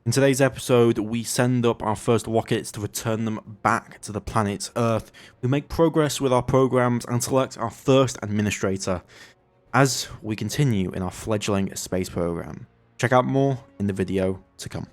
In today's episode, we send up our first rockets to return them back to the planet Earth. We make progress with our programs and select our first administrator as we continue in our fledgling space program. Check out more in the video to come.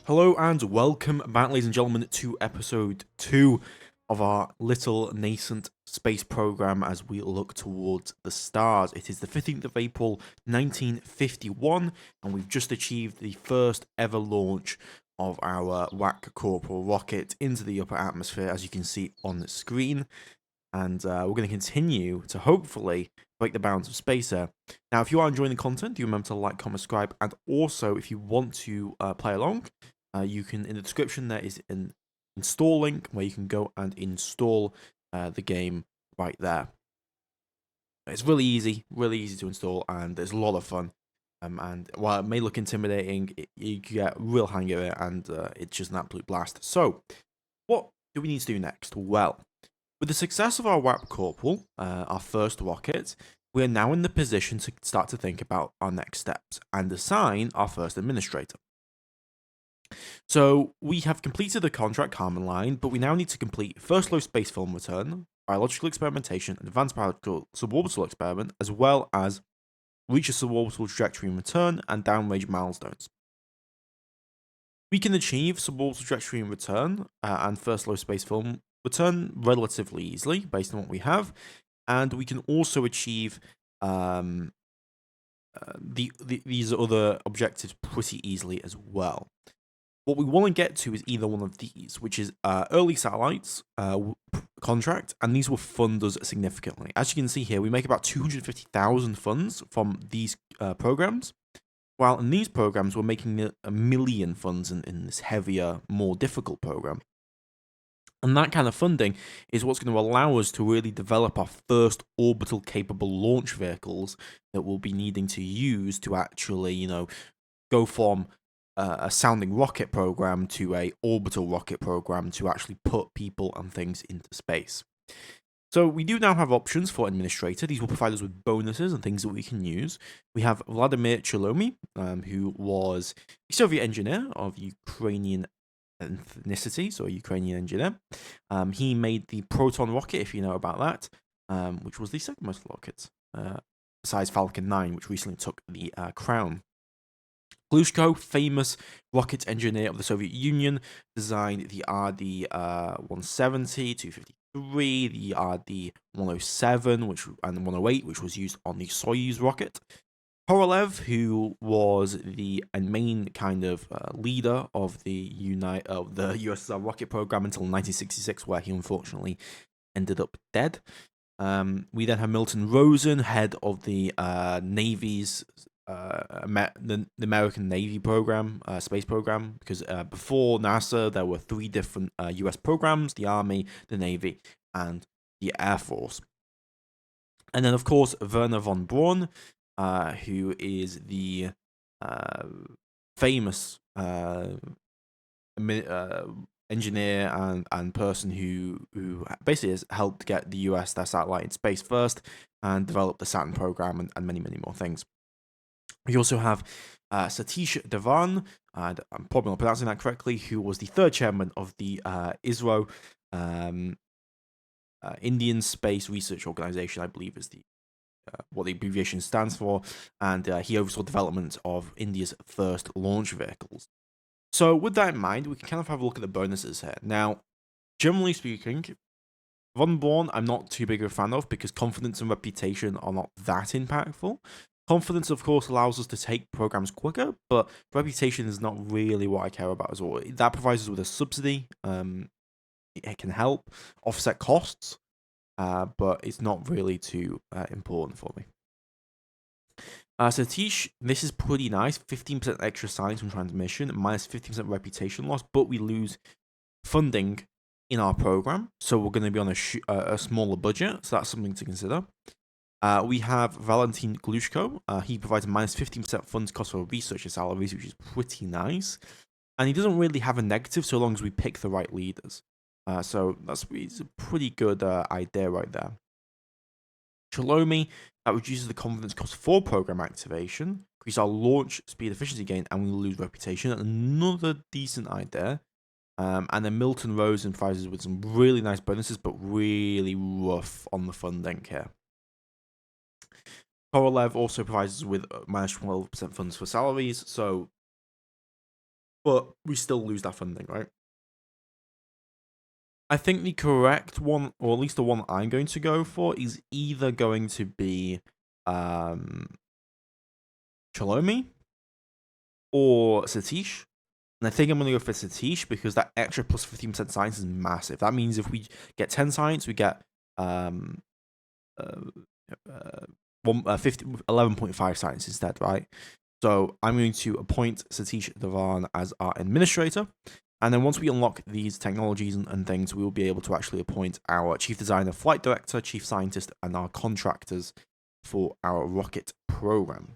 Hello and welcome back, ladies and gentlemen, to episode 2 of our little nascent space program as we look towards the stars. It is the 15th of April 1951 and we've just achieved the first ever launch of our WAC Corporal rocket into the upper atmosphere, as you can see on the screen. And we're going to continue to hopefully break the bounds of space air. Now, if you are enjoying the content, do remember to like, comment, subscribe, and also if you want to play along, you can, in the description there is an install link where you can go and install the game right there. It's really easy to install, and it's a lot of fun. And while it may look intimidating, you get real hang of it, and it's just an absolute blast. So, what do we need to do next? Well, with the success of our WAP Corporal, our first rocket, we are now in the position to start to think about our next steps and assign our first administrator. So we have completed the contract Carmen line, but we now need to complete first low space film return, biological experimentation, advanced biological suborbital experiment, as well as reach a suborbital trajectory and return and downrange milestones. We can achieve suborbital trajectory and return and first low space film return relatively easily based on what we have, and we can also achieve these other objectives pretty easily as well. What we want to get to is either one of these, which is early satellites contract, and these will fund us significantly. As you can see here, we make about 250,000 funds from these programs, while in these programs, we're making a million funds in this heavier, more difficult program. And that kind of funding is what's going to allow us to really develop our first orbital capable launch vehicles that we'll be needing to use to actually, go from a sounding rocket program to a orbital rocket program to actually put people and things into space. So we do now have options for administrator. These will provide us with bonuses and things that we can use. We have Vladimir Chalomy, who was a Soviet engineer of Ukrainian ethnicity, so a Ukrainian engineer. He made the Proton rocket, if you know about that, which was the second most rocket, besides Falcon 9, which recently took the crown. Glushko, famous rocket engineer of the Soviet Union, designed the RD-170, 253, the RD-107 and 108, which was used on the Soyuz rocket. Korolev, who was the main kind of leader of the USSR rocket program until 1966, where he unfortunately ended up dead. We then have Milton Rosen, head of the Navy's the American Navy program, space program, because before NASA there were 3 different US programs: the Army, the Navy, and the Air Force. And then of course Werner von Braun, who is the famous engineer and person who basically has helped get the US their satellite in space first and develop the Saturn program and many more things. We also have Satish Dhawan, and I'm probably not pronouncing that correctly, who was the 3rd chairman of the ISRO, Indian Space Research Organization, I believe is the what the abbreviation stands for, and he oversaw development of India's first launch vehicles. So with that in mind, we can kind of have a look at the bonuses here. Now, generally speaking, von Braun I'm not too big of a fan of because confidence and reputation are not that impactful. Confidence, of course, allows us to take programs quicker, but reputation is not really what I care about as well. That provides us with a subsidy. It can help offset costs, but it's not really too important for me. Satish, this is pretty nice. 15% extra science from transmission, minus 15% reputation loss, but we lose funding in our program, so we're going to be on a smaller budget, so that's something to consider. We have Valentin Glushko. He provides a minus 15% funds cost for researcher salaries, which is pretty nice. And he doesn't really have a negative so long as we pick the right leaders. So that's a pretty good idea right there. Chalomy, that reduces the confidence cost for program activation. increase our launch speed efficiency gain, and we lose reputation. Another decent idea. And then Milton Rose and prizes with some really nice bonuses, but really rough on the funding here. Korolev also provides us with minus 12% funds for salaries, but we still lose that funding, right? I think the correct one, or at least the one I'm going to go for, is either going to be Chalomi or Satish. And I think I'm going to go for Satish because that extra plus 15% science is massive. That means if we get 10 science, we get 11.5 science instead, right? So I'm going to appoint Satish Dhawan as our administrator. And then once we unlock these technologies and things, we will be able to actually appoint our chief designer, flight director, chief scientist, and our contractors for our rocket program.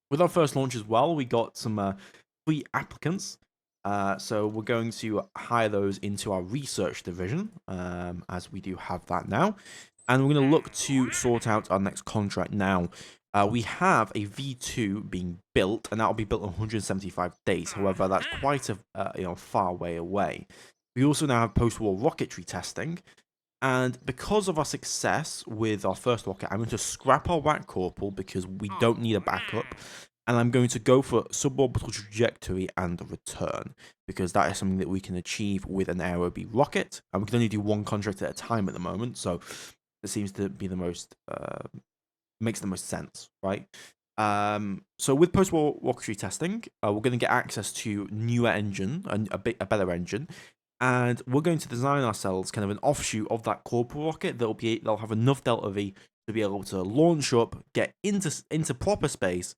With our first launch as well, we got some free applicants. So we're going to hire those into our research division, as we do have that now. And we're going to look to sort out our next contract now. We have a V2 being built, and that will be built in 175 days. However, that's quite a far way away. We also now have post-war rocketry testing, and because of our success with our first rocket, I'm going to scrap our Whack Corporal because we don't need a backup, and I'm going to go for suborbital trajectory and return because that is something that we can achieve with an Aerobee rocket, and we can only do one contract at a time at the moment, so it seems to be the most makes the most sense, right? So with post-war rocketry testing, we're going to get access to newer engine, a better engine, and we're going to design ourselves kind of an offshoot of that corporal rocket that'll have enough delta V to be able to launch up, get into proper space,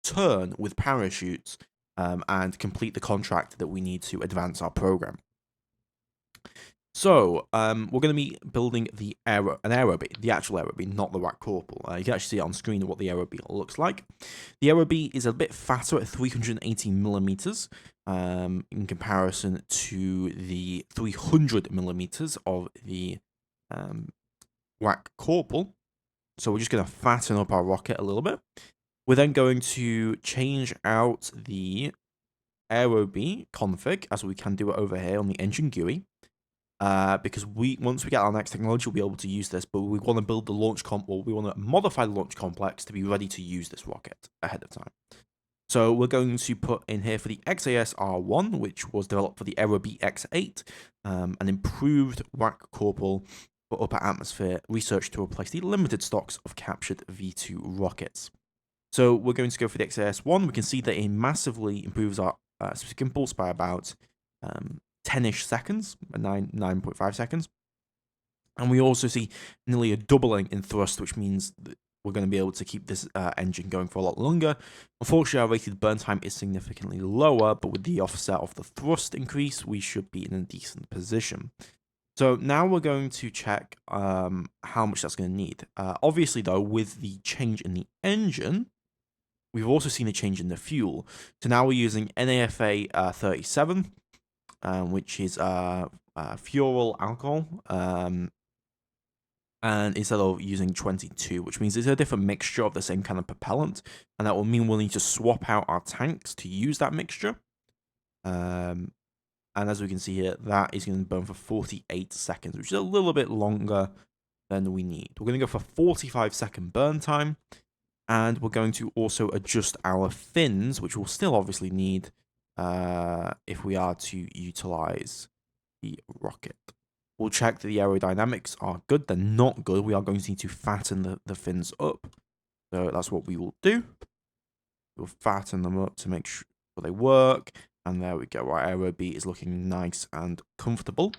turn with parachutes, and complete the contract that we need to advance our program. So, we're going to be building an Aerobee, the actual Aerobee, not the Whack Corporal. You can actually see it on screen what the Aerobee looks like. The Aerobee is a bit fatter at 380 millimeters in comparison to the 300 millimeters of the Whack Corporal. So we're just going to fatten up our rocket a little bit. We're then going to change out the Aerobee config, as we can do it over here on the engine GUI. Because once we get our next technology, we'll be able to use this, but we want to build the launch we want to modify the launch complex to be ready to use this rocket ahead of time. So we're going to put in here for the XAS R1, which was developed for the Aerobee X8, an improved Whack Corporal for upper atmosphere research to replace the limited stocks of captured V2 rockets. So we're going to go for the XAS1. We can see that it massively improves our specific impulse by about 10-ish seconds, 9.5 seconds. And we also see nearly a doubling in thrust, which means that we're going to be able to keep this engine going for a lot longer. Unfortunately, our rated burn time is significantly lower, but with the offset of the thrust increase, we should be in a decent position. So now we're going to check how much that's going to need. Obviously, though, with the change in the engine, we've also seen a change in the fuel. So now we're using NAFA 37. Which is fuel alcohol, and instead of using 22, which means it's a different mixture of the same kind of propellant, and that will mean we'll need to swap out our tanks to use that mixture. And as we can see here, that is going to burn for 48 seconds, which is a little bit longer than we need. We're going to go for 45-second burn time, and we're going to also adjust our fins, which we'll still obviously need if we are to utilize the rocket. We'll check that the aerodynamics are good. They're not good. We are going to need to fatten the fins up. So that's what we will do. We'll fatten them up to make sure they work. And there we go. Our Aerobee is looking nice and comfortable.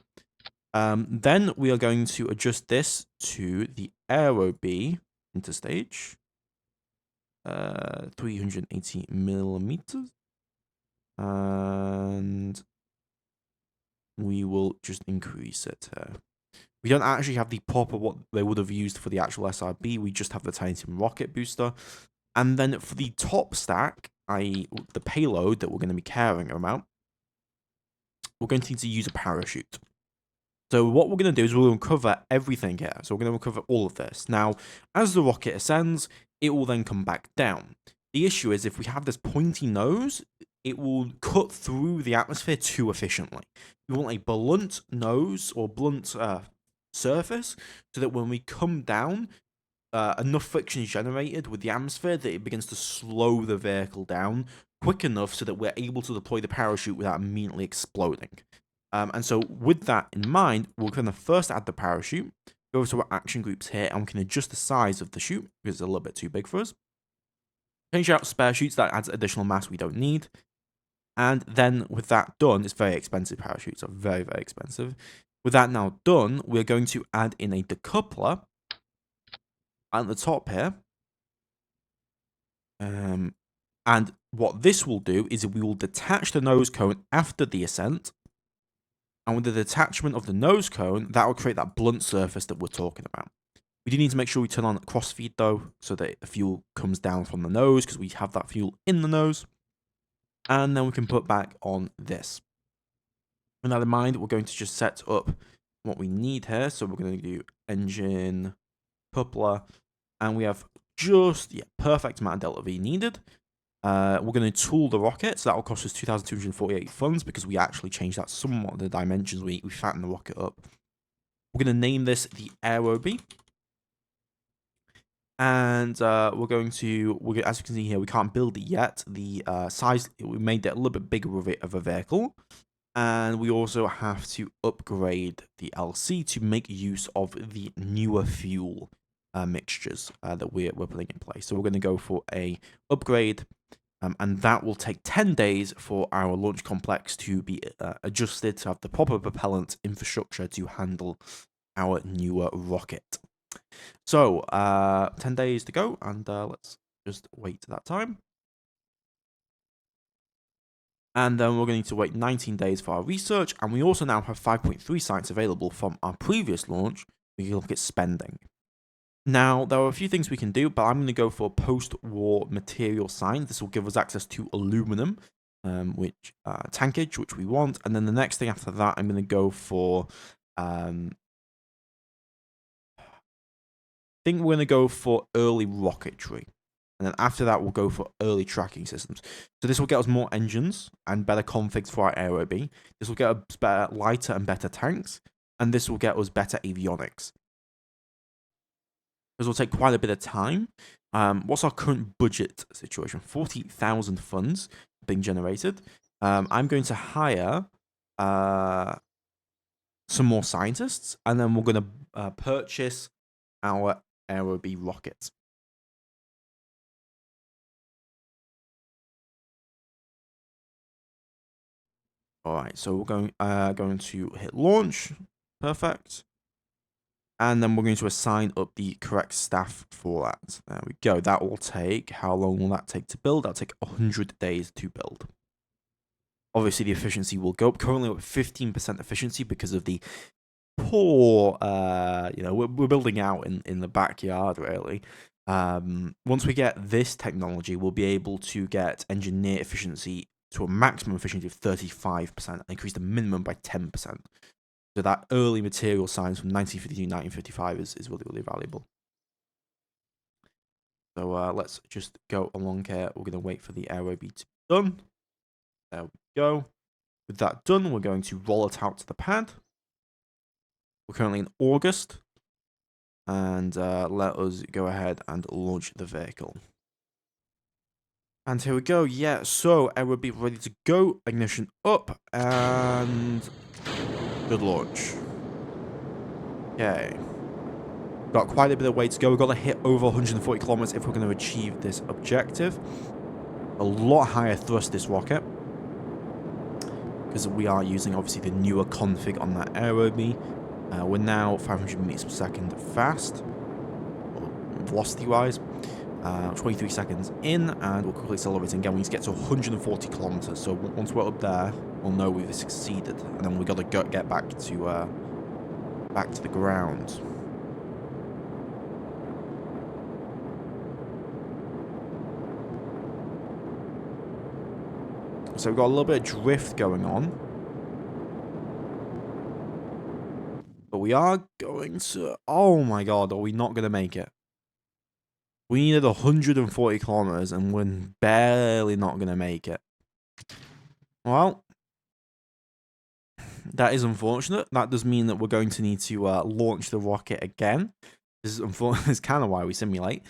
Then we are going to adjust this to the Aerobee interstage. 380 millimeters. And we will just increase it here. We don't actually have the proper what they would have used for the actual SRB. We just have the titanium rocket booster. And then for the top stack, i.e. the payload that we're going to be carrying about, we're going to need to use a parachute. So what we're going to do is we'll uncover everything here. So we're going to uncover all of this. Now, as the rocket ascends, it will then come back down. The issue is if we have this pointy nose, it will cut through the atmosphere too efficiently. We want a blunt nose or blunt surface so that when we come down, enough friction is generated with the atmosphere that it begins to slow the vehicle down quick enough so that we're able to deploy the parachute without immediately exploding. And so with that in mind, we're going to first add the parachute, go to our action groups here, and we can adjust the size of the chute because it's a little bit too big for us. Change out spare chutes, that adds additional mass we don't need. And then with that done, it's very expensive, parachutes are very, very expensive. With that now done, we're going to add in a decoupler at the top here. And what this will do is we will detach the nose cone after the ascent. And with the detachment of the nose cone, that will create that blunt surface that we're talking about. We do need to make sure we turn on crossfeed though, so that the fuel comes down from the nose, because we have that fuel in the nose. And then we can put back on this. With that in mind, we're going to just set up what we need here. So we're going to do engine, coupler, and we have just perfect amount of delta V needed. We're going to tool the rocket, so that will cost us 2,248 funds because we actually changed that somewhat the dimensions. We fattened the rocket up. We're going to name this the Aerobee. And we're going to, as you can see here, we can't build it yet. The size, we made it a little bit bigger of a vehicle. And we also have to upgrade the LC to make use of the newer fuel mixtures that we're putting in place. So we're going to go for a upgrade. And that will take 10 days for our launch complex to be adjusted to have the proper propellant infrastructure to handle our newer rocket. So, 10 days to go, and let's just wait that time. And then we're going to wait 19 days for our research, and we also now have 5.3 sites available from our previous launch. We can look at spending. Now, there are a few things we can do, but I'm going to go for post-war material science. This will give us access to aluminum, tankage, which we want. And then the next thing after that, I'm going to go for... I think we're going to go for early rocketry. And then after that, we'll go for early tracking systems. So this will get us more engines and better configs for our Aerobee. This will get us better, lighter and better tanks. And this will get us better avionics. This will take quite a bit of time. What's our current budget situation? 40,000 funds being generated. I'm going to hire some more scientists, and then we're going to purchase our Aerobee rocket. All right, so we're going to hit launch. Perfect. And then we're going to assign up the correct staff for that. There we go. That will take, how long will that take to build? That'll take 100 days to build. Obviously, the efficiency will go up. Currently, we're at 15% efficiency because of the poor, we're building out in the backyard, really. Once we get this technology, we'll be able to get engineer efficiency to a maximum efficiency of 35% and increase the minimum by 10%. So that early material science from 1952 to 1955 is really, really valuable. So let's just go along here. We're going to wait for the Aerobee to be done. There we go. With that done, we're going to roll it out to the pad. We're currently in August. And let us go ahead and launch the vehicle. And here we go. Yeah, so Aerobee ready to go. Ignition up. And good launch. Okay. Got quite a bit of way to go. We've got to hit over 140 kilometers if we're going to achieve this objective. A lot higher thrust, this rocket. Because we are using, obviously, the newer config on that Aerobee. We're now 500 meters per second fast. Velocity-wise. 23 seconds in, and we're quickly accelerating again. We need to get to 140 kilometers. So once we're up there, we'll know we've succeeded, and then we've got to get back to the ground. So we've got a little bit of drift going on, but we are going to. Oh my god, are we not going to make it? We needed 140 kilometers, and we're barely not going to make it. Well, that is unfortunate. That does mean that we're going to need to launch the rocket again. This is unfortunate. It's kind of why we simulate.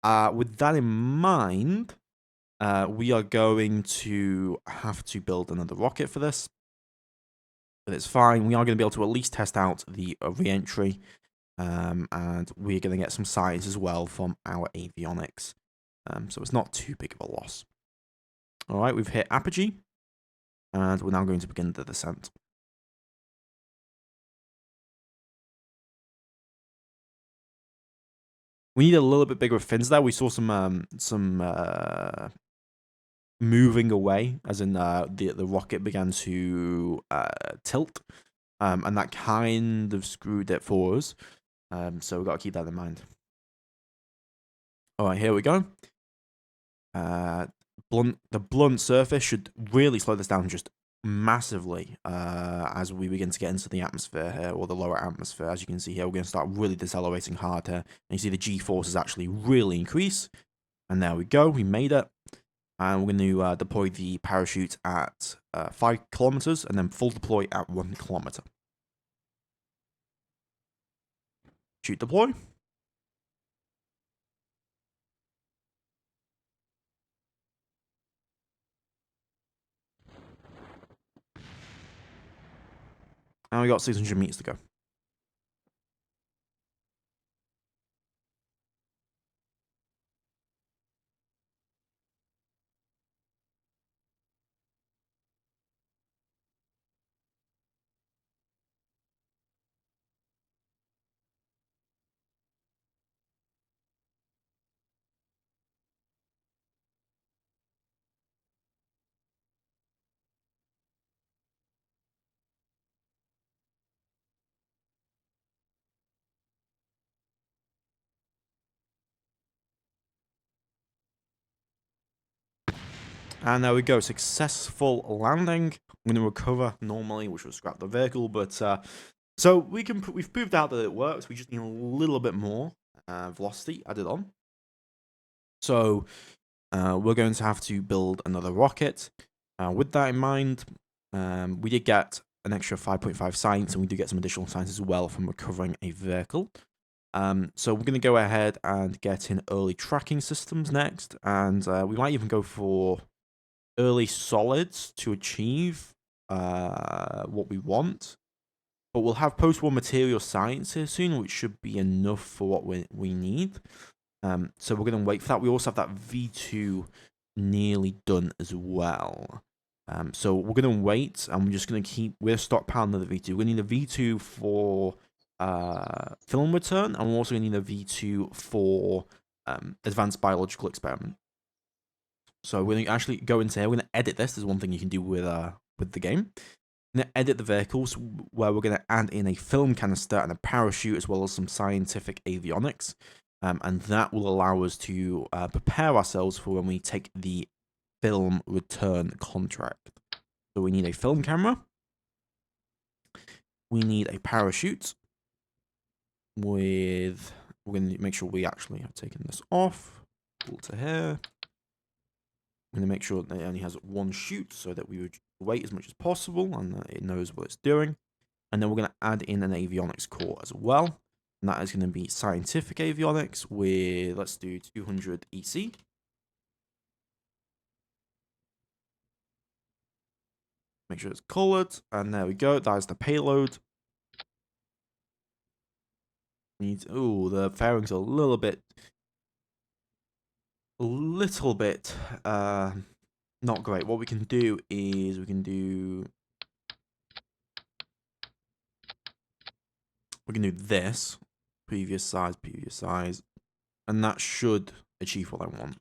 With that in mind, we are going to have to build another rocket for this. But it's fine. We are going to be able to at least test out the re-entry. And we're going to get some science as well from our avionics. So it's not too big of a loss. All right, we've hit apogee. And we're now going to begin the descent. We need a little bit bigger fins there. We saw some moving away, as in the rocket began to tilt, and that kind of screwed it for us. So we've got to keep that in mind. All right, here we go. The blunt surface should really slow this down just massively as we begin to get into the atmosphere here, or the lower atmosphere. As you can see here, we're going to start really decelerating hard here. And you see the G-forces actually really increase. And there we go, we made it. And we're going to deploy the parachute at 5 kilometers and then full deploy at 1 kilometer. Shoot deploy. And we got 600 meters to go. And there we go, successful landing. I'm going to recover normally, which will scrap the vehicle, but so we've proved out that it works. We just need a little bit more velocity added on. So we're going to have to build another rocket. With that in mind, we did get an extra 5.5 science, and we do get some additional science as well from recovering a vehicle. So we're going to go ahead and get in early tracking systems next, and we might even go for early solids to achieve what we want. But we'll have post-war material science here soon, which should be enough for what we need. So we're going to wait for that. We also have that V2 nearly done as well. So we're going to wait, and we're just going to we're stockpiling the V2. We're going to need a V2 for film return, and we're also going to need a V2 for advanced biological experiment. So we're going to actually go into here. We're going to edit this. There's one thing you can do with the game. We're going to edit the vehicles, where we're going to add in a film canister and a parachute, as well as some scientific avionics. And that will allow us to prepare ourselves for when we take the film return contract. So we need a film camera. We need a parachute. We're going to make sure we actually have taken this off. Pull to here. I'm going to make sure that it only has one chute, so that we would wait as much as possible and that it knows what it's doing. And then we're going to add in an avionics core as well. And that is going to be scientific avionics with, let's do 200 EC. Make sure it's colored. And there we go. That is the payload. Oh, the fairings are a little bit not great. What we can do is we can do this. Previous size, and that should achieve what I want.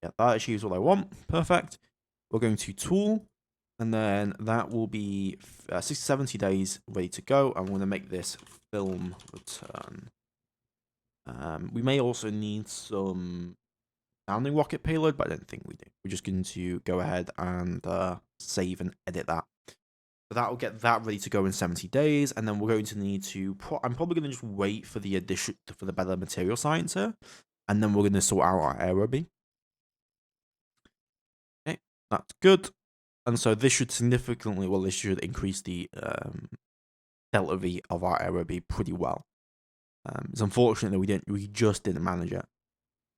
Yeah, that achieves what I want. Perfect. We're going to tool, and then that will be 60-70 days ready to go. I'm going to make this film return. We may also need some sounding rocket payload, but I don't think we do. We're just going to go ahead and save and edit that. So that will get that ready to go in 70 days, and then we're going to need to. I'm probably going to just wait for the better material science here, and then we're going to sort out our Aerobee. Okay, that's good. And so this should significantly, well, this should increase the delta V of our Aerobee pretty well. It's unfortunate that we just didn't manage it.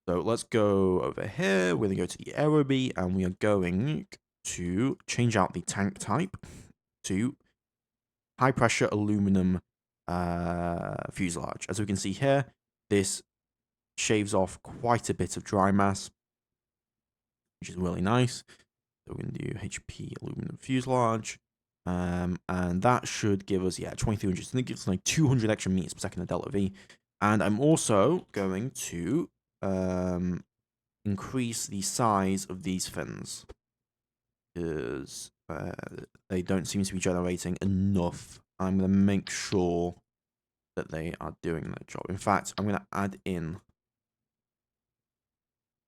So let's go over here. We're going to go to the Aerobee, and we are going to change out the tank type to high pressure aluminum fuselage. As we can see here, this shaves off quite a bit of dry mass, which is really nice. So we're going to do HP aluminum fuselage. And that should give us, 2300. So I think it's like 200 extra meters per second of delta V. And I'm also going to increase the size of these fins, because they don't seem to be generating enough. I'm going to make sure that they are doing their job. In fact, I'm going to add in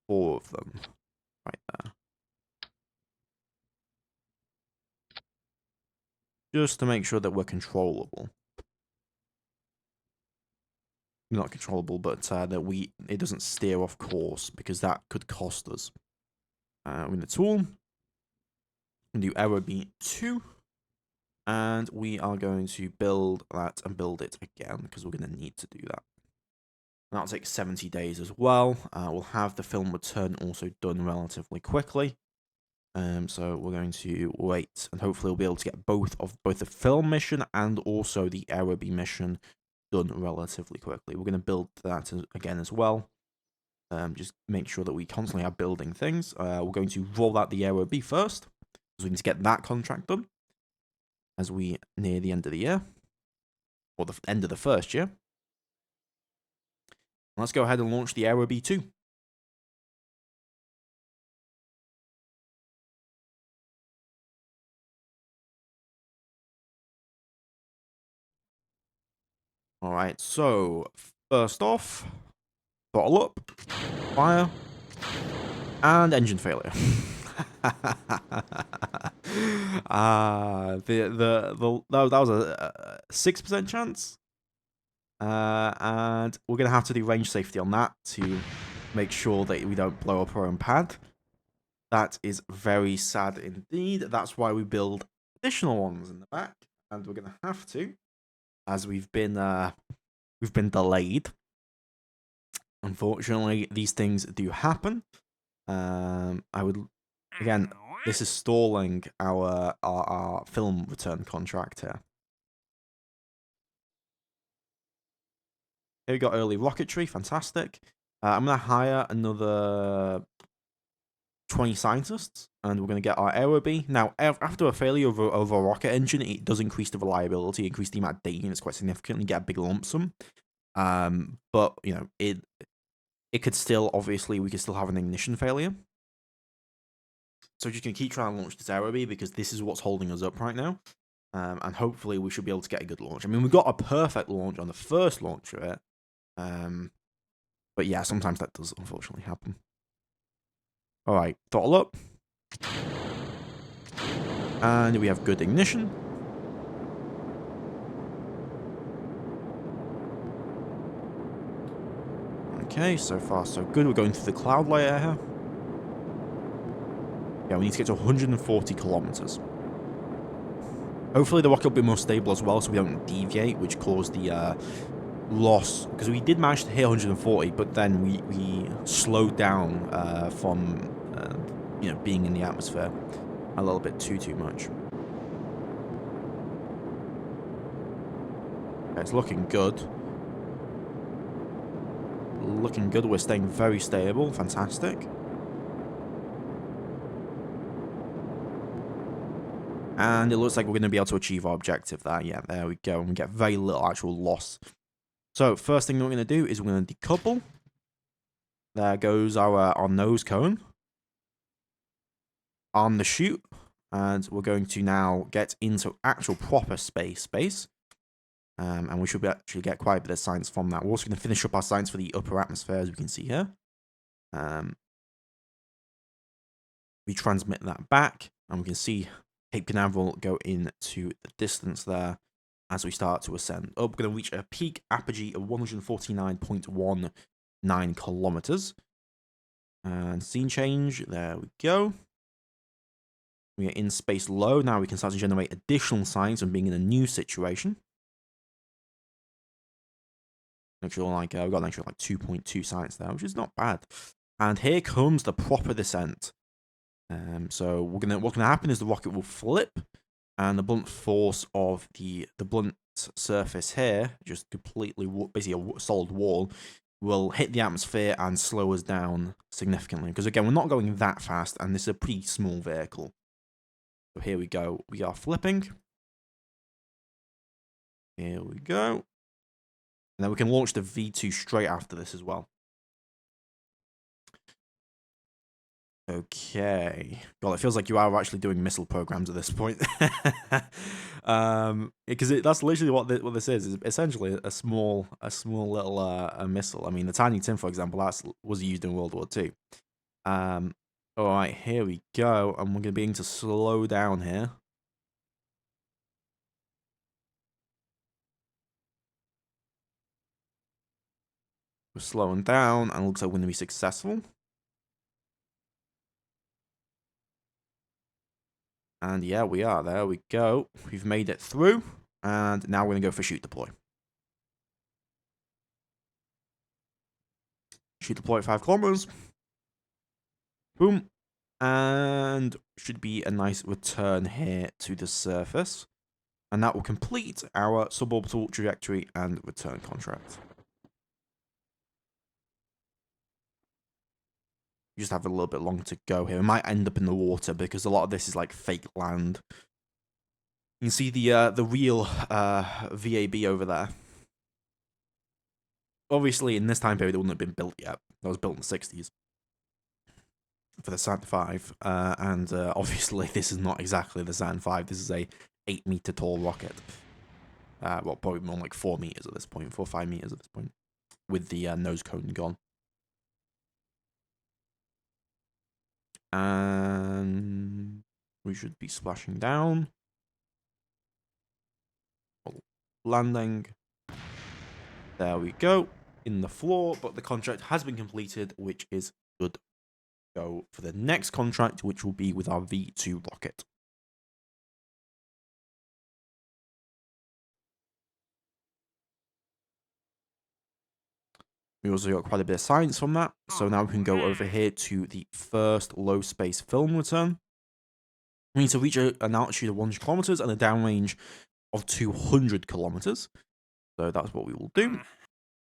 4 of them right there, just to make sure that we're controllable. Not controllable, but that it doesn't steer off course, because that could cost us. We're in the tool, and do Aerobee 2, and we are going to build that and build it again, because we're going to need to do that. That'll take 70 days as well. We'll have the film return also done relatively quickly. So we're going to wait, and hopefully we'll be able to get both the film mission and also the Aerobee mission done relatively quickly. We're going to build that again as well. Just make sure that we constantly are building things. We're going to roll out the Aerobee first, because we need to get that contract done as we near the end of the year, or the end of the first year. Let's go ahead and launch the Aerobee 2. Alright, so first off, throttle up, fire, and engine failure. That was a 6% chance. And we're going to have to do range safety on that to make sure that we don't blow up our own pad. That is very sad indeed. That's why we build additional ones in the back, and we're going to have to, as we've been delayed. Unfortunately, these things do happen. This is stalling our film return contract here. Here we got early rocketry, fantastic. I'm going to hire another 20 scientists, and we're going to get our Aerobee. Now, after a failure of a rocket engine, it does increase the reliability, increase the amount of data units quite significantly, get a big lump sum. But, you know, it could still, obviously, we could still have an ignition failure. So just going to keep trying to launch this Aerobee, because this is what's holding us up right now. And hopefully we should be able to get a good launch. I mean, we got a perfect launch on the first launch of it. But yeah, sometimes that does unfortunately happen. Alright, throttle up. And we have good ignition. Okay, so far so good. We're going through the cloud layer here. Yeah, we need to get to 140 kilometers. Hopefully the rocket will be more stable as well, so we don't deviate, which caused the loss. Because we did manage to hit 140, but then we slowed down from being in the atmosphere a little bit too much. Okay, it's looking good. Looking good. We're staying very stable. Fantastic. And it looks like we're going to be able to achieve our objective there. Yeah, there we go. And we get very little actual loss. So, first thing we're going to do is we're going to decouple. There goes our nose cone. On the chute. And we're going to now get into actual proper space. And we should actually get quite a bit of science from that. We're also going to finish up our science for the upper atmosphere, as we can see here. We transmit that back. And we can see Cape Canaveral go into the distance there as we start to ascend. We're going to reach a peak apogee of 149.1 9 kilometers. And scene change, there we go. We are in space low. Now we can start to generate additional signs of being in a new situation. Actually, like we've got an extra like 2.2 science there, which is not bad. And here comes the proper descent. So what's gonna happen is the rocket will flip, and the blunt force of the blunt surface here, just completely basically a solid wall, will hit the atmosphere and slow us down significantly. Because again, we're not going that fast, and this is a pretty small vehicle. So here we go. We are flipping. Here we go. And then we can launch the V2 straight after this as well. Okay. God, it feels like you are actually doing missile programs at this point. Because that's literally what this is essentially a small little a missile. I mean, the Tiny Tim, for example, was used in World War II. All right, here we go, and we're going to be able to slow down here. We're slowing down, and it looks like we're going to be successful. And yeah, we are. There we go. We've made it through, and now we're going to go for shoot deploy. Shoot deploy at 5 kilometers. Boom. And should be a nice return here to the surface. And that will complete our suborbital trajectory and return contract. You just have a little bit longer to go here. We might end up in the water because a lot of this is like fake land. You can see the real VAB over there. Obviously, in this time period, it wouldn't have been built yet. That was built in the 60s. For the Saturn V, and obviously this is not exactly the Saturn V. This is a 8-meter tall rocket. Well, probably more like 4 meters at this point, 4 or 5 meters at this point, with the nose cone gone. And we should be splashing down. Landing. There we go, in the floor, but the contract has been completed, which is good. Go for the next contract, which will be with our V2 rocket. We also got quite a bit of science from that, so now we can go over here to the first low space film return. We need to reach an altitude of 100 kilometers and a downrange of 200 kilometers. So that's what we will do.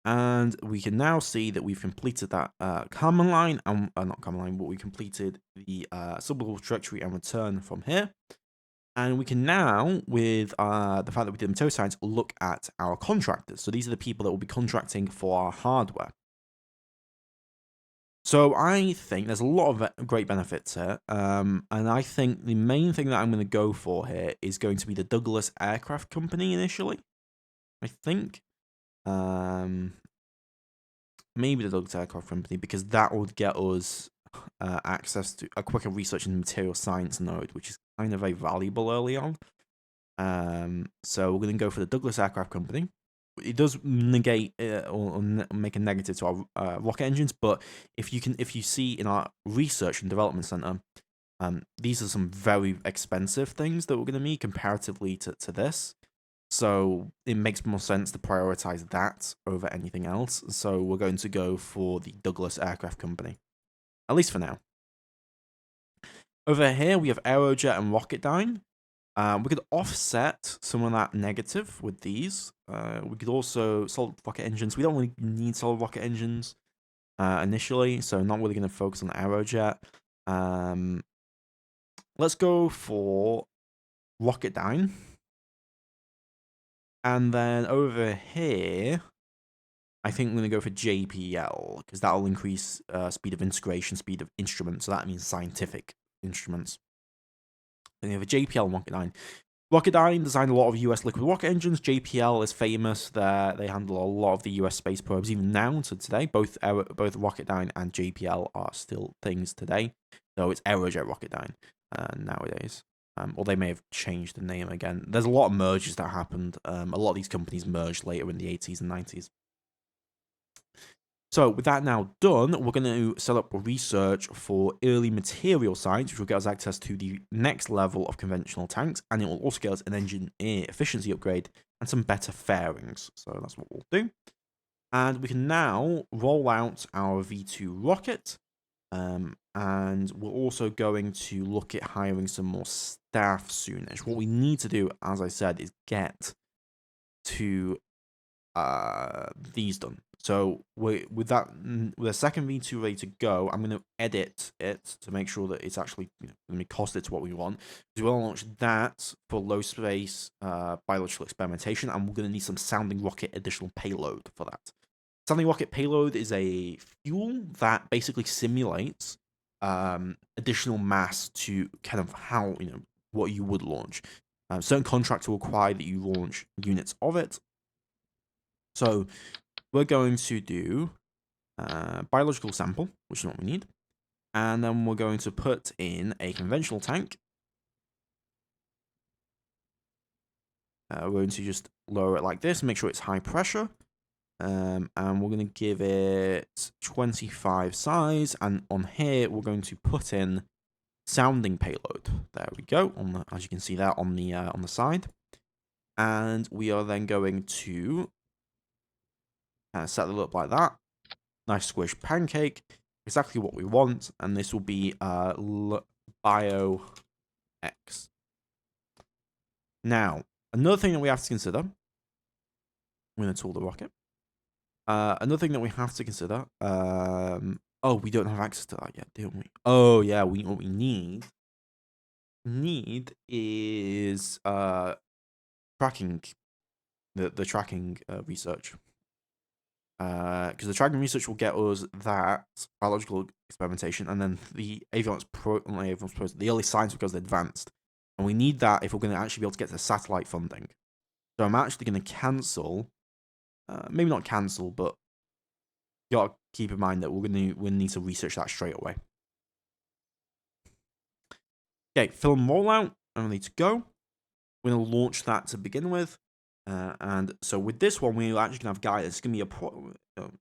And we can now see that we've completed that command line, and not command line, but we completed the suborbital trajectory and return from here. And we can now, with the fact that we did material science, look at our contractors. So these are the people that will be contracting for our hardware. So I think there's a lot of great benefits here. And I think the main thing that I'm going to go for here is going to be the Douglas Aircraft Company initially. I think. Maybe the Douglas Aircraft Company, because that would get us access to a quicker research and material science node, which is kind of very valuable early on. So we're going to go for the Douglas Aircraft Company. It does negate or make a negative to our rocket engines, but if you see in our research and development center, these are some very expensive things that we're going to need comparatively to this. So it makes more sense to prioritize that over anything else. So we're going to go for the Douglas Aircraft Company, at least for now. Over here, we have Aerojet and Rocketdyne. We could offset some of that negative with these. We could also solid rocket engines. We don't really need solid rocket engines initially, so not really going to focus on Aerojet. Let's go for Rocketdyne. And then over here, I think I'm going to go for JPL, because that will increase speed of integration, speed of instruments. So that means scientific instruments. Then you have a JPL and Rocketdyne. Rocketdyne designed a lot of US liquid rocket engines. JPL is famous. They handle a lot of the US space probes even now to today. Both Rocketdyne and JPL are still things today. So it's Aerojet Rocketdyne nowadays. Or they may have changed the name again. There's a lot of mergers that happened. A lot of these companies merged later in the 80s and 90s. So with that now done, we're going to set up research for early material science, which will get us access to the next level of conventional tanks, and it will also get us an engine efficiency upgrade and some better fairings. So that's what we'll do. And we can now roll out our V2 rocket, and we're also going to look at hiring some more staff soonish. What we need to do, as I said, is get to these done. So with the second V2 ready to go, I'm going to edit it to make sure that it's actually going to cost it to what we want. So we'll launch that for low space biological experimentation, and we're going to need some sounding rocket additional payload for that. Sounding rocket payload is a fuel that basically simulates additional mass to kind of how what you would launch. Certain contracts will require that you launch units of it. So we're going to do biological sample, which is what we need. And then we're going to put in a conventional tank. We're going to just lower it like this, make sure it's high pressure. And we're going to give it 25 size. And on here, we're going to put in sounding payload. There we go. As you can see that on the side. And we are then going to set it up like that. Nice squish pancake. Exactly what we want. And this will be Bio X. Now, another thing that we have to consider. I'm going to tool the rocket. Another thing that we have to consider. Oh, we don't have access to that yet, don't we? Oh, yeah. What we need is tracking. The tracking research. Because the tracking research will get us that biological experimentation, and then the avionics the early science will go to advanced, and we need that if we're going to actually be able to get to satellite funding. So I'm actually going to cancel, maybe not cancel, but you got to keep in mind that we need to research that straight away. Okay, film rollout, and ready to go. We're going to launch that to begin with. And so with this one, we're actually going to have guidance. It's going to be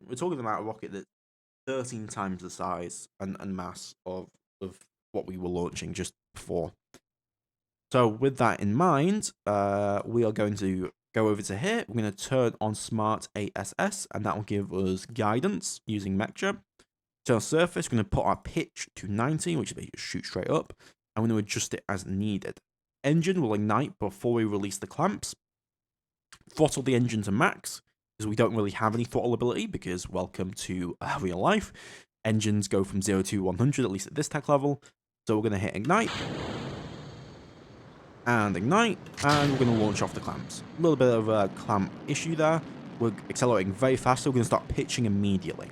we're talking about a rocket that's 13 times the size and mass of what we were launching just before. So with that in mind, we are going to go over to here. We're going to turn on Smart ASS, and that will give us guidance using Mecture. Turn on surface, we're going to put our pitch to 90, which is basically shoot straight up, and we're going to adjust it as needed. Engine will ignite before we release the clamps. Throttle the engine to max, because we don't really have any throttle ability, because welcome to real life. Engines go from 0 to 100, at least at this tech level. So we're going to hit ignite. And ignite. And we're going to launch off the clamps. A little bit of a clamp issue there. We're accelerating very fast, so we're going to start pitching immediately.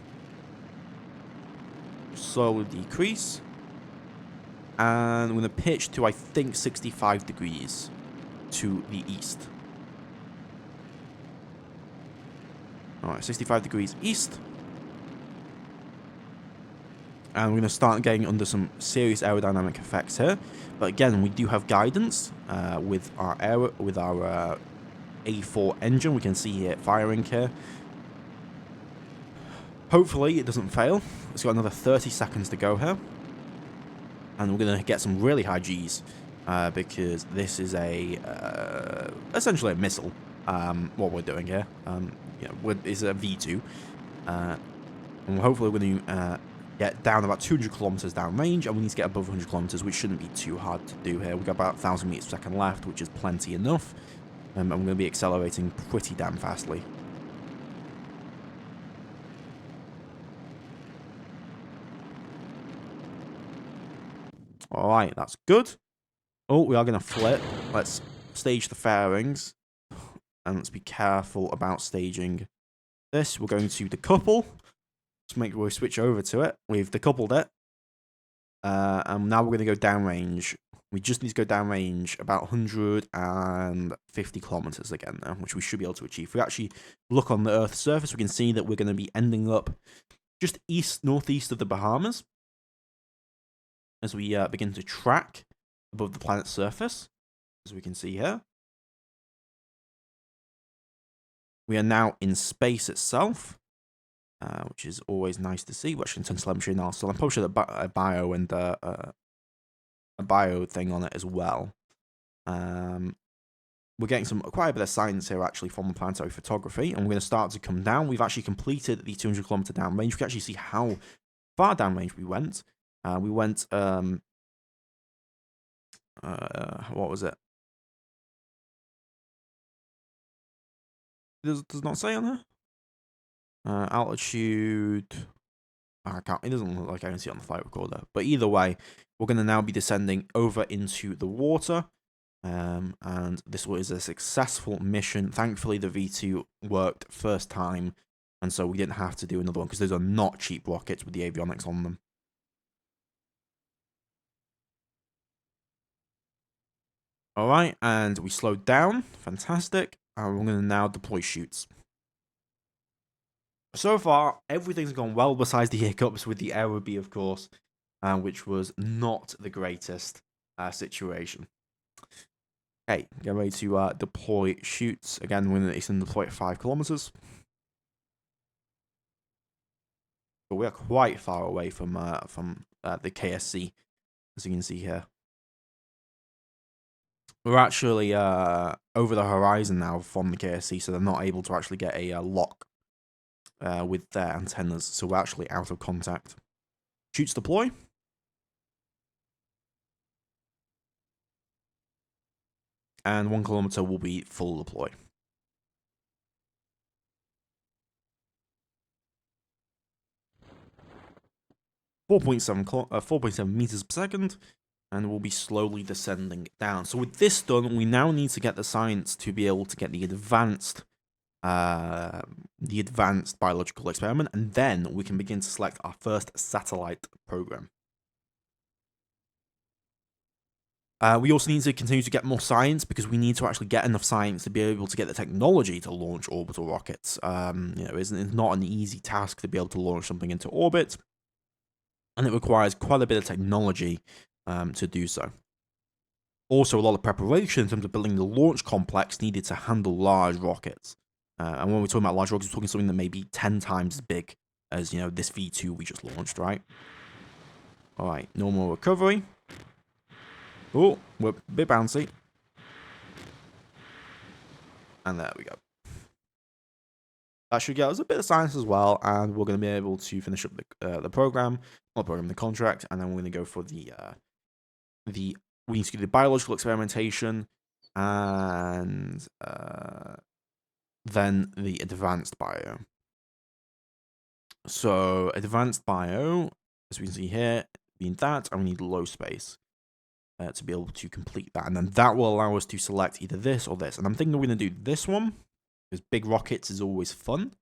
Slowly decrease. And we're going to pitch to, I think, 65 degrees to the east. Alright, 65 degrees east. And we're going to start getting under some serious aerodynamic effects here. But again, we do have guidance with our A4 engine. We can see it firing here. Hopefully it doesn't fail. It's got another 30 seconds to go here. And we're going to get some really high Gs. Because this is essentially a missile. What we're doing here. Is a V2. And hopefully we're going to get down about 200 kilometers down range, and we need to get above 100 kilometers, which shouldn't be too hard to do here. We've got about 1,000 meters per second left, which is plenty enough. And we're going to be accelerating pretty damn fastly. Alright, that's good. Oh, we are going to flip. Let's stage the fairings. And let's be careful about staging this. We're going to decouple. Let's make sure we switch over to it. We've decoupled it. And now we're going to go downrange. We just need to go downrange about 150 kilometers again now, which we should be able to achieve. If we actually look on the Earth's surface, we can see that we're going to be ending up just northeast of the Bahamas as we begin to track above the planet's surface, as we can see here. We are now in space itself, which is always nice to see. We're actually in telemetry now, so I'm probably sure a bio and a bio thing on it as well. We're getting quite a bit of science here actually from the planetary photography, and we're going to start to come down. We've actually completed the 200-kilometer downrange. We can actually see how far downrange we went. We went, what was it? Does not say on there? Altitude. I can't. It doesn't look like I can see it on the flight recorder. But either way, we're going to now be descending over into the water. And this was a successful mission. Thankfully, the V2 worked first time, and so we didn't have to do another one because those are not cheap rockets with the avionics on them. All right, and we slowed down. Fantastic. And we're going to now deploy chutes. So far, everything's gone well besides the hiccups with the Aerobee, of course, which was not the greatest situation. Okay, get ready to deploy chutes. Again, we're going to deploy at 5 kilometers. But we are quite far away from the KSC, as you can see here. We're actually over the horizon now from the KSC, so they're not able to actually get a lock with their antennas, so we're actually out of contact. Chutes deploy. And 1 kilometer will be full deploy. 4.7 meters per second, and we'll be slowly descending down. So with this done, we now need to get the science to be able to get the advanced biological experiment, and then we can begin to select our first satellite program. We also need to continue to get more science because we need to actually get enough science to be able to get the technology to launch orbital rockets. It's not an easy task to be able to launch something into orbit, and it requires quite a bit of technology to do so. Also, a lot of preparation in terms of building the launch complex needed to handle large rockets. And when we're talking about large rockets, we're talking something that may be 10 times as big as, this V2 we just launched, right? All right, normal recovery. Oh, we're a bit bouncy. And there we go. That should get us a bit of science as well, and we're going to be able to finish up the contract, and then we're going to go for we need to do the biological experimentation, and then the advanced bio. So advanced bio, as we can see here, being that, and we need low space to be able to complete that, and then that will allow us to select either this or this. And I'm thinking we're going to do this one because big rockets is always fun.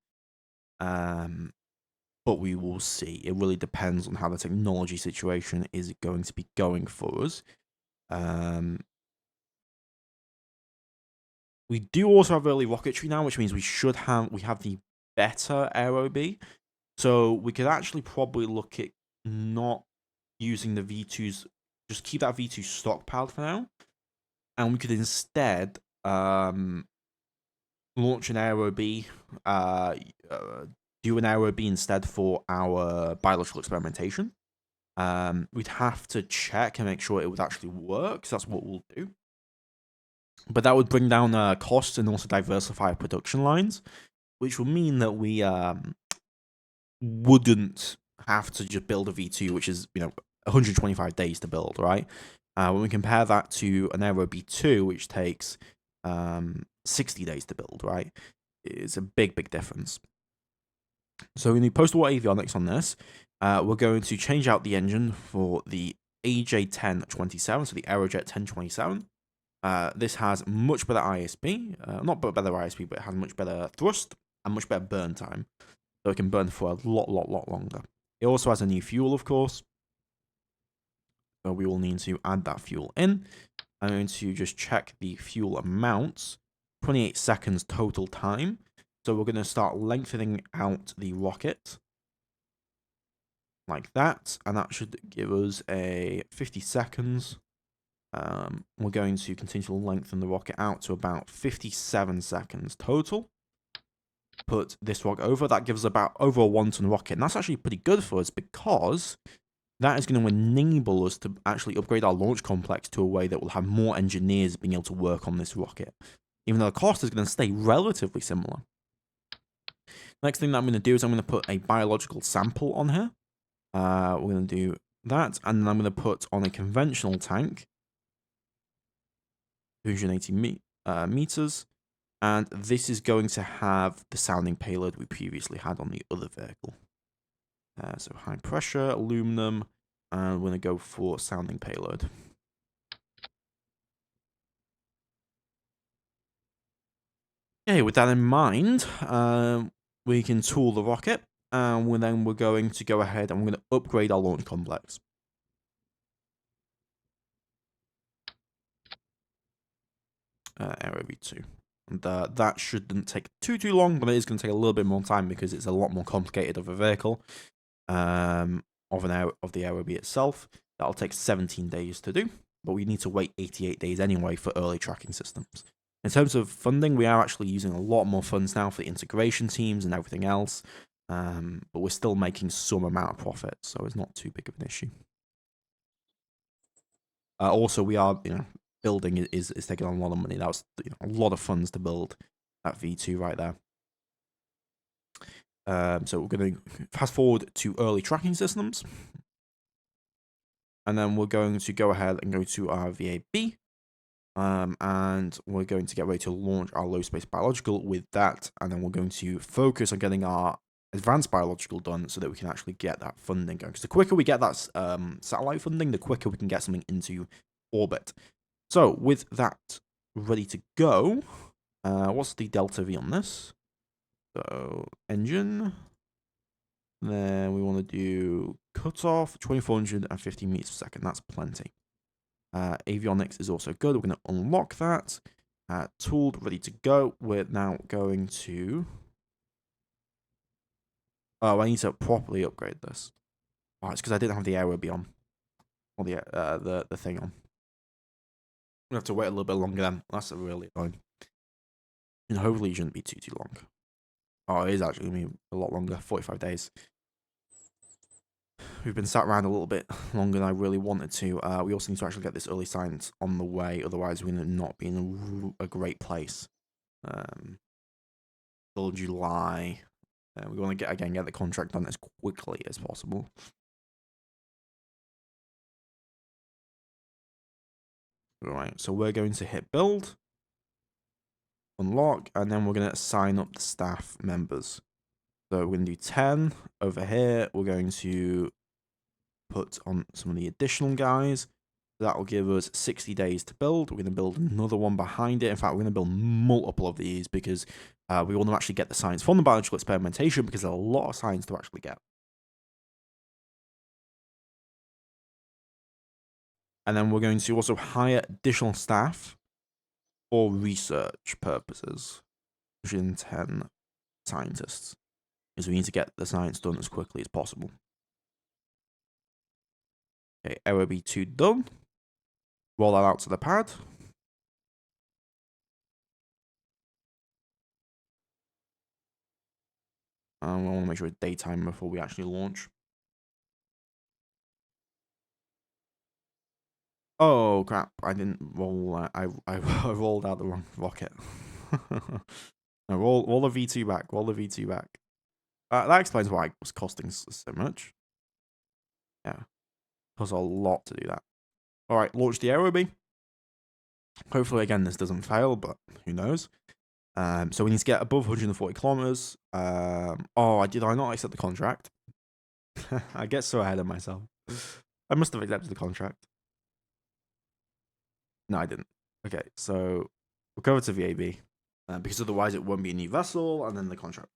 But we will see. It really depends on how the technology situation is going to be going for us. We do also have early rocketry now, which means we have the better Aerobee. So we could actually probably look at not using the V2s, just keep that V2 stockpiled for now. And we could instead launch an Aerobee, do an Aerobee instead for our biological experimentation. We'd have to check and make sure it would actually work, so that's what we'll do. But that would bring down costs and also diversify production lines, which will mean that we wouldn't have to just build a V2, which is 125 days to build, right? When we compare that to an Aerobee 2, which takes 60 days to build, right? It's a big difference. So we need post-war avionics on this. We're going to change out the engine for the AJ1027, so the Aerojet 1027. This has much better ISP, not better ISP, but it has much better thrust and much better burn time. So it can burn for a lot longer. It also has a new fuel, of course. So we will need to add that fuel in. I'm going to just check the fuel amounts. 28 seconds total time. So we're going to start lengthening out the rocket. Like that. And that should give us a 50 seconds. We're going to continue to lengthen the rocket out to about 57 seconds total. put this rocket over, that gives us about over a 1-ton rocket. And that's actually pretty good for us because that is going to enable us to actually upgrade our launch complex to a way that will have more engineers being able to work on this rocket, even though the cost is going to stay relatively similar. Next thing that I'm going to do is I'm going to put a biological sample on here. We're going to do that, and then I'm going to put on a conventional tank, 280 meters, and this is going to have the sounding payload we previously had on the other vehicle. So high pressure, aluminum, and we're going to go for sounding payload. Okay, with that in mind, we can tool the rocket, and then we're going to go ahead and we're going to upgrade our launch complex. Aerobee 2. And that shouldn't take too long, but it is going to take a little bit more time because it's a lot more complicated of a vehicle of the Aerobee itself. That'll take 17 days to do, but we need to wait 88 days anyway for early tracking systems. In terms of funding, we are actually using a lot more funds now for the integration teams and everything else, but we're still making some amount of profit, so it's not too big of an issue. Also, we are, building is taking on a lot of money. That was a lot of funds to build that V2 right there. So we're going to fast forward to early tracking systems. And then we're going to go ahead and go to our VAB. And we're going to get ready to launch our low space biological with that. And then we're going to focus on getting our advanced biological done so that we can actually get that funding going. Because the quicker we get that satellite funding, the quicker we can get something into orbit. So with that ready to go, what's the delta V on this? So engine. Then we want to do cutoff 2450 meters per second. That's plenty. Avionics is also good. We're going to unlock that. Tooled, ready to go. We're now going to. Oh, I need to properly upgrade this. Oh, it's because I didn't have the Aerobee on, or the thing on. We have to wait a little bit longer then. That's really annoying. And hopefully it shouldn't be too long. Oh, it is actually going to be a lot longer, 45 days. We've been sat around a little bit longer than I really wanted to. We also need to actually get this early science on the way, otherwise we're going to not be in a great place. Till July. We want to get the contract done as quickly as possible. Alright, so we're going to hit build, unlock, and then we're going to sign up the staff members. So we're going to do 10 over here. We're going to put on some of the additional guys. That will give us 60 days to build. We're going to build another one behind it. In fact, we're going to build multiple of these because we want to actually get the science from the biological experimentation because there's a lot of science to actually get. And then we're going to also hire additional staff for research purposes, 110 scientists, because we need to get the science done as quickly as possible. Okay, Aerobee 2 done. Roll that out to the pad. And we want to make sure it's daytime before we actually launch. Oh crap! I didn't roll. I rolled out the wrong rocket. No, roll the V2 back. Roll the V2 back. That explains why it was costing so much. Yeah, it costs a lot to do that. All right, launch the Aerobee. Hopefully, again, this doesn't fail, but who knows? So we need to get above 140 kilometers. Oh, did I not accept the contract? I get so ahead of myself. I must have accepted the contract. No, I didn't. Okay, so we'll go over to VAB because otherwise it won't be a new vessel and then the contract.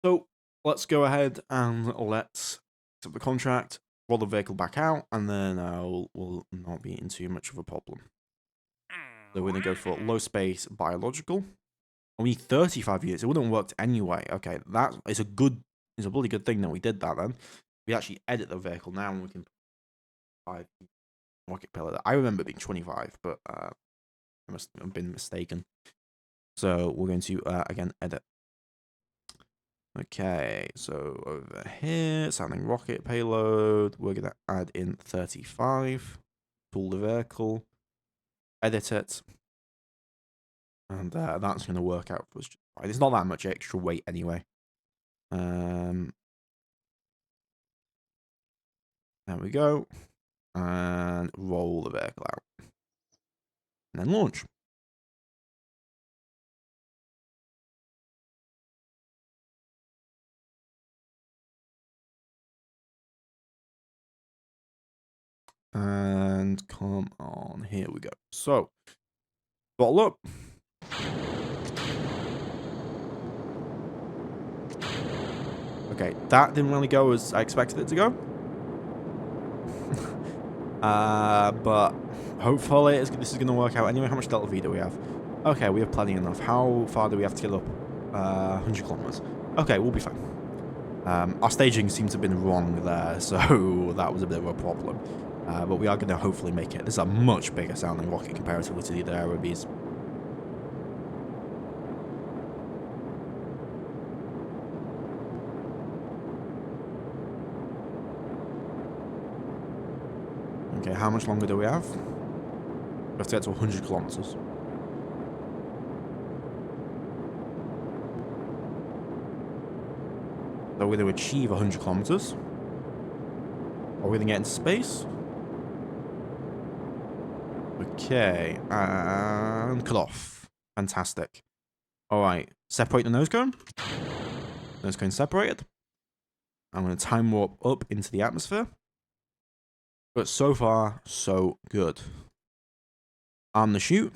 So let's go ahead and let's accept the contract, roll the vehicle back out, and then we'll not be in too much of a problem. So we're going to go for low space biological. Only 35 years. It wouldn't have worked anyway. Okay, that is a bloody good thing that we did that then. We actually edit the vehicle now and we can put 5 rocket pillar. I remember it being 25, but I must have been mistaken. So we're going to, again, edit. Okay, so over here, sounding rocket payload, we're going to add in 35, pull the vehicle, edit it, and that's going to work out for us. It's not that much extra weight anyway. There we go, and roll the vehicle out, and then launch. And come on, here we go. So, bottle up. Okay, that didn't really go as I expected it to go. But hopefully this is going to work out. Anyway, how much Delta V do we have? Okay, we have plenty enough. How far do we have to get up? 100 kilometers. Okay, we'll be fine. Our staging seems to have been wrong there, so that was a bit of a problem. But we are going to hopefully make it. This is a much bigger sounding rocket comparatively to the other Aerobees. Okay, how much longer do we have? We have to get to 100 kilometers. So we're going to achieve 100 kilometers. Are we going to get into space? Okay, and cut off. Fantastic. Alright, separate the nose cone. Nose cone separated. I'm going to time warp up into the atmosphere. But so far, so good. On the chute.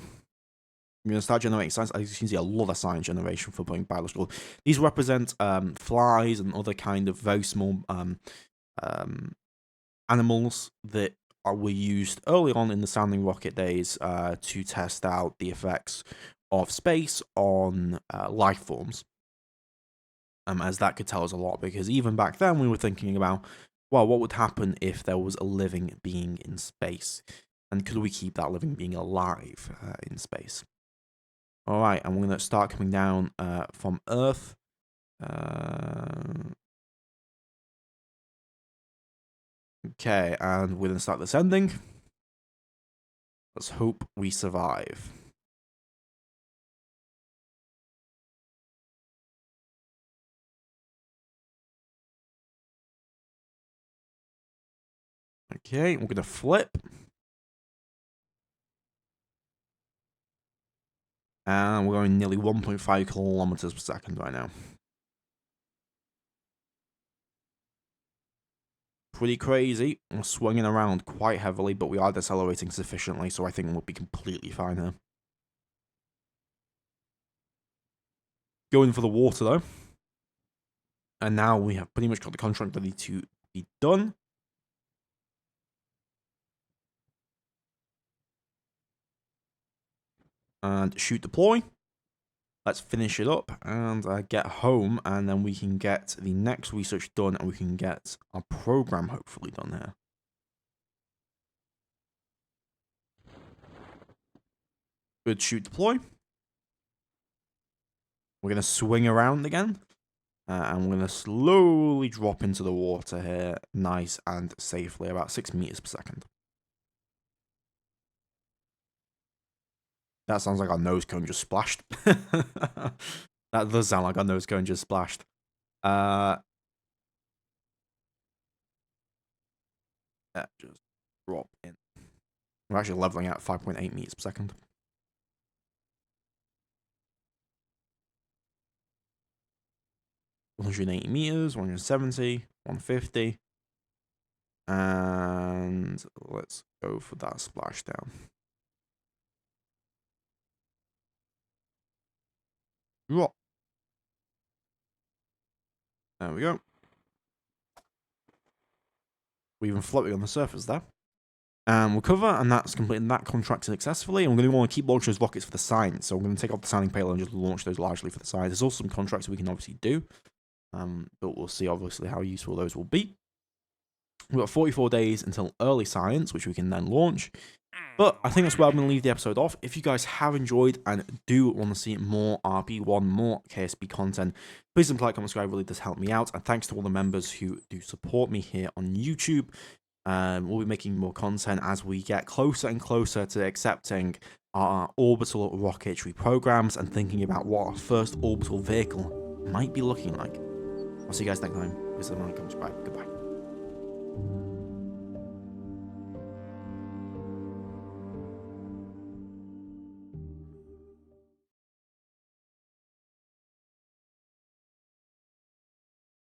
I'm going to start generating science. As you can see, a lot of science generation for putting biological. These represent flies and other kind of very small animals that were used early on in the sounding rocket days to test out the effects of space on life forms. As that could tell us a lot, because even back then we were thinking about, well, what would happen if there was a living being in space? And could we keep that living being alive in space? Alright, and we're going to start coming down from Earth. Okay, and we're going to start descending. Let's hope we survive. Okay, we're going to flip. And we're going nearly 1.5 kilometers per second right now. Pretty crazy. We're swinging around quite heavily, but we are decelerating sufficiently, so I think we'll be completely fine here. Going for the water, though. And now we have pretty much got the contract ready to be done. And chute deploy. Let's finish it up and get home, and then we can get the next research done, and we can get our program hopefully done here. Good chute deploy. We're going to swing around again. And we're going to slowly drop into the water here, nice and safely, about 6 meters per second. That sounds like our nose cone just splashed. That does sound like our nose cone just splashed. Yeah, just drop in. We're actually leveling out 5.8 meters per second. 180 meters, 170, 150. And let's go for that splashdown. There we go. We're even floating on the surface there. And we'll cover, and that's completing that contract successfully. And we're going to want to keep launching those rockets for the science. So we're going to take off the sounding payload and just launch those largely for the science. There's also some contracts we can obviously do. But we'll see obviously how useful those will be. We've got 44 days until early science, which we can then launch. But I think that's where I'm going to leave the episode off. If you guys have enjoyed and do want to see more RP-1, more KSP content, please like, comment, subscribe. Really does help me out. And thanks to all the members who do support me here on YouTube. We'll be making more content as we get closer and closer to accepting our orbital rocketry programs and thinking about what our first orbital vehicle might be looking like. I'll see you guys next time. Please like, comment, subscribe. Goodbye.